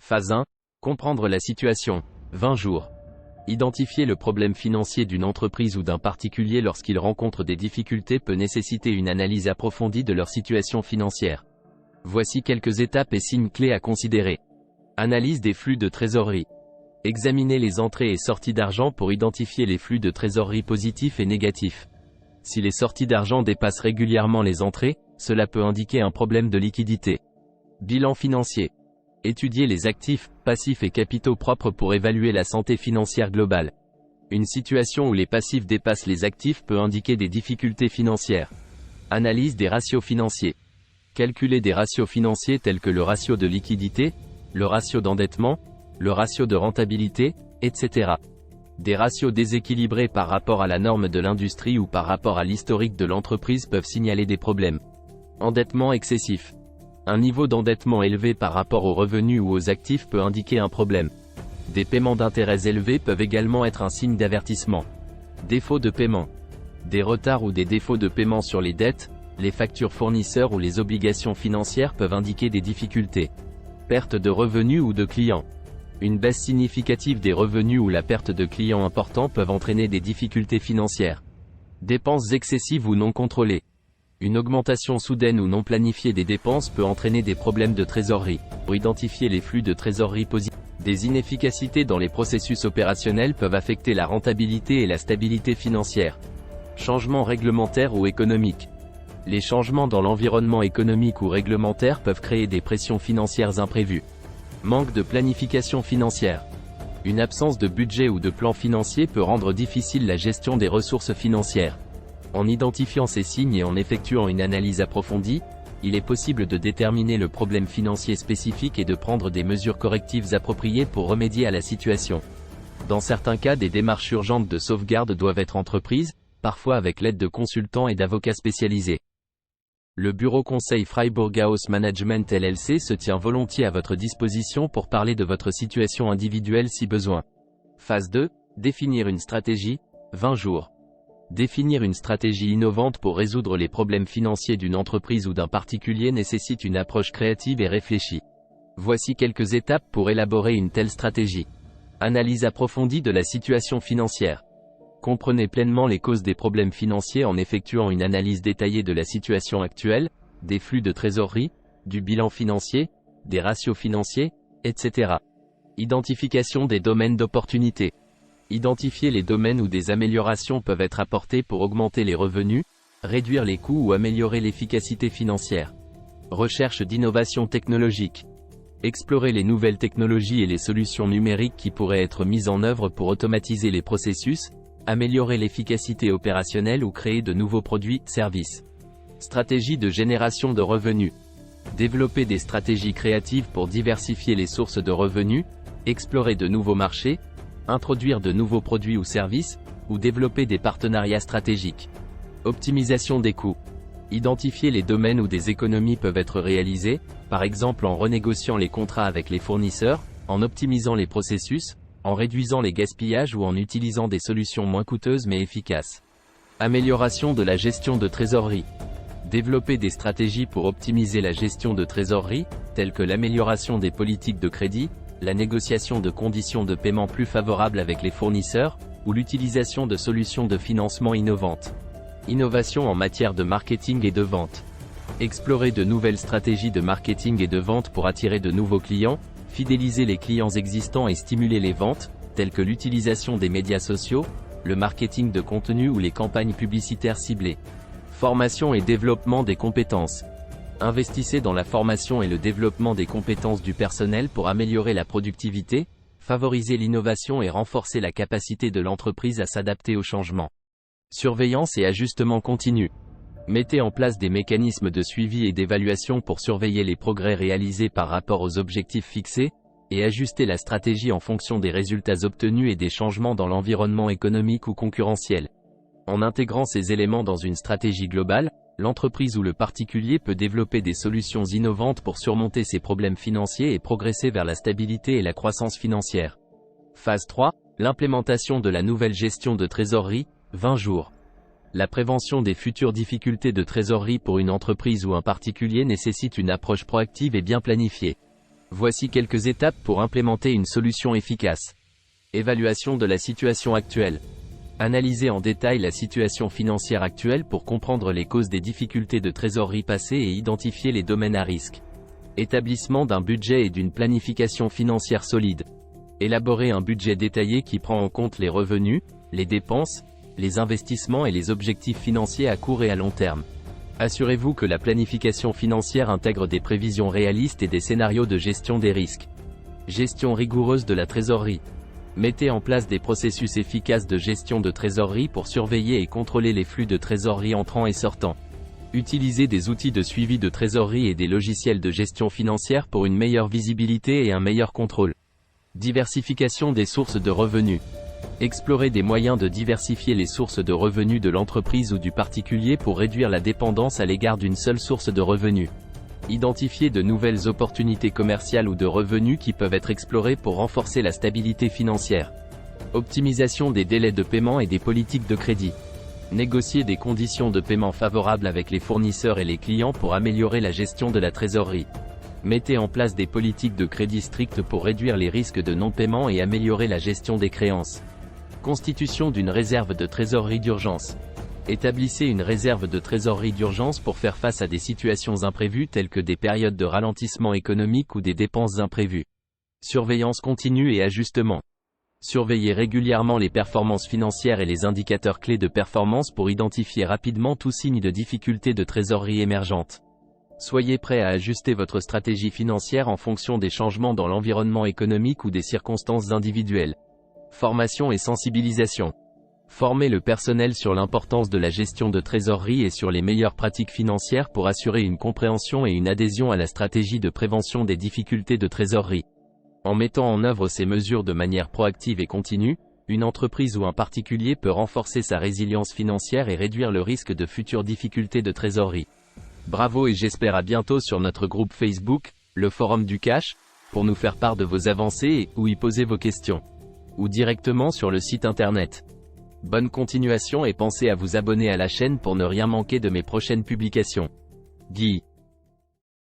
Phase 1. Comprendre la situation. 20 jours. Identifier le problème financier d'une entreprise ou d'un particulier lorsqu'il rencontre des difficultés peut nécessiter une analyse approfondie de leur situation financière. Voici quelques étapes et signes clés à considérer. Analyse des flux de trésorerie. Examinez les entrées et sorties d'argent pour identifier les flux de trésorerie positifs et négatifs. Si les sorties d'argent dépassent régulièrement les entrées, cela peut indiquer un problème de liquidité. Bilan financier. Étudiez les actifs, passifs et capitaux propres pour évaluer la santé financière globale. Une situation où les passifs dépassent les actifs peut indiquer des difficultés financières. Analyse des ratios financiers. Calculer des ratios financiers tels que le ratio de liquidité, le ratio d'endettement, le ratio de rentabilité, etc. Des ratios déséquilibrés par rapport à la norme de l'industrie ou par rapport à l'historique de l'entreprise peuvent signaler des problèmes. Endettement excessif. Un niveau d'endettement élevé par rapport aux revenus ou aux actifs peut indiquer un problème. Des paiements d'intérêts élevés peuvent également être un signe d'avertissement. Défaut de paiement. Des retards ou des défauts de paiement sur les dettes, les factures fournisseurs ou les obligations financières peuvent indiquer des difficultés. Perte de revenus ou de clients. Une baisse significative des revenus ou la perte de clients importants peuvent entraîner des difficultés financières. Dépenses excessives ou non contrôlées. Une augmentation soudaine ou non planifiée des dépenses peut entraîner des problèmes de trésorerie. Pour identifier les flux de trésorerie positifs, des inefficacités dans les processus opérationnels peuvent affecter la rentabilité et la stabilité financière. Changements réglementaires ou économiques. Les changements dans l'environnement économique ou réglementaire peuvent créer des pressions financières imprévues. Manque de planification financière. Une absence de budget ou de plan financier peut rendre difficile la gestion des ressources financières. En identifiant ces signes et en effectuant une analyse approfondie, il est possible de déterminer le problème financier spécifique et de prendre des mesures correctives appropriées pour remédier à la situation. Dans certains cas, des démarches urgentes de sauvegarde doivent être entreprises, parfois avec l'aide de consultants et d'avocats spécialisés. Le bureau conseil Freiburg House Management LLC se tient volontiers à votre disposition pour parler de votre situation individuelle si besoin. Phase 2. Définir une stratégie. 20 jours. Définir une stratégie innovante pour résoudre les problèmes financiers d'une entreprise ou d'un particulier nécessite une approche créative et réfléchie. Voici quelques étapes pour élaborer une telle stratégie. Analyse approfondie de la situation financière. Comprenez pleinement les causes des problèmes financiers en effectuant une analyse détaillée de la situation actuelle, des flux de trésorerie, du bilan financier, des ratios financiers, etc. Identification des domaines d'opportunité. Identifier les domaines où des améliorations peuvent être apportées pour augmenter les revenus, réduire les coûts ou améliorer l'efficacité financière. Recherche d'innovation technologique. Explorer les nouvelles technologies et les solutions numériques qui pourraient être mises en œuvre pour automatiser les processus, améliorer l'efficacité opérationnelle ou créer de nouveaux produits, services. Stratégie de génération de revenus. Développer des stratégies créatives pour diversifier les sources de revenus, explorer de nouveaux marchés, introduire de nouveaux produits ou services, ou développer des partenariats stratégiques. Optimisation des coûts. Identifier les domaines où des économies peuvent être réalisées, par exemple en renégociant les contrats avec les fournisseurs, en optimisant les processus, en réduisant les gaspillages ou en utilisant des solutions moins coûteuses mais efficaces. Amélioration de la gestion de trésorerie. Développer des stratégies pour optimiser la gestion de trésorerie, telles que l'amélioration des politiques de crédit, la négociation de conditions de paiement plus favorables avec les fournisseurs, ou l'utilisation de solutions de financement innovantes. Innovation en matière de marketing et de vente. Explorer de nouvelles stratégies de marketing et de vente pour attirer de nouveaux clients, fidéliser les clients existants et stimuler les ventes, telles que l'utilisation des médias sociaux, le marketing de contenu ou les campagnes publicitaires ciblées. Formation et développement des compétences. Investissez dans la formation et le développement des compétences du personnel pour améliorer la productivité, favoriser l'innovation et renforcer la capacité de l'entreprise à s'adapter aux changements. Surveillance et ajustement continu. Mettez en place des mécanismes de suivi et d'évaluation pour surveiller les progrès réalisés par rapport aux objectifs fixés, et ajuster la stratégie en fonction des résultats obtenus et des changements dans l'environnement économique ou concurrentiel. En intégrant ces éléments dans une stratégie globale, l'entreprise ou le particulier peut développer des solutions innovantes pour surmonter ses problèmes financiers et progresser vers la stabilité et la croissance financière. Phase 3. L'implémentation de la nouvelle gestion de trésorerie, 20 jours. La prévention des futures difficultés de trésorerie pour une entreprise ou un particulier nécessite une approche proactive et bien planifiée. Voici quelques étapes pour implémenter une solution efficace. Évaluation de la situation actuelle. Analysez en détail la situation financière actuelle pour comprendre les causes des difficultés de trésorerie passées et identifier les domaines à risque. Établissement d'un budget et d'une planification financière solide. Élaborez un budget détaillé qui prend en compte les revenus, les dépenses, les investissements et les objectifs financiers à court et à long terme. Assurez-vous que la planification financière intègre des prévisions réalistes et des scénarios de gestion des risques. Gestion rigoureuse de la trésorerie. Mettez en place des processus efficaces de gestion de trésorerie pour surveiller et contrôler les flux de trésorerie entrants et sortants. Utilisez des outils de suivi de trésorerie et des logiciels de gestion financière pour une meilleure visibilité et un meilleur contrôle. Diversification des sources de revenus. Explorez des moyens de diversifier les sources de revenus de l'entreprise ou du particulier pour réduire la dépendance à l'égard d'une seule source de revenus. Identifiez de nouvelles opportunités commerciales ou de revenus qui peuvent être explorées pour renforcer la stabilité financière. Optimisation des délais de paiement et des politiques de crédit. Négociez des conditions de paiement favorables avec les fournisseurs et les clients pour améliorer la gestion de la trésorerie. Mettez en place des politiques de crédit strictes pour réduire les risques de non-paiement et améliorer la gestion des créances. Constitution d'une réserve de trésorerie d'urgence. Établissez une réserve de trésorerie d'urgence pour faire face à des situations imprévues telles que des périodes de ralentissement économique ou des dépenses imprévues. Surveillance continue et ajustement. Surveillez régulièrement les performances financières et les indicateurs clés de performance pour identifier rapidement tout signe de difficulté de trésorerie émergente. Soyez prêt à ajuster votre stratégie financière en fonction des changements dans l'environnement économique ou des circonstances individuelles. Formation et sensibilisation. Formez le personnel sur l'importance de la gestion de trésorerie et sur les meilleures pratiques financières pour assurer une compréhension et une adhésion à la stratégie de prévention des difficultés de trésorerie. En mettant en œuvre ces mesures de manière proactive et continue, une entreprise ou un particulier peut renforcer sa résilience financière et réduire le risque de futures difficultés de trésorerie. Bravo et j'espère à bientôt sur notre groupe Facebook, le Forum du Cash, pour nous faire part de vos avancées et ou y poser vos questions. Ou directement sur le site internet. Bonne continuation et pensez à vous abonner à la chaîne pour ne rien manquer de mes prochaines publications. Guy.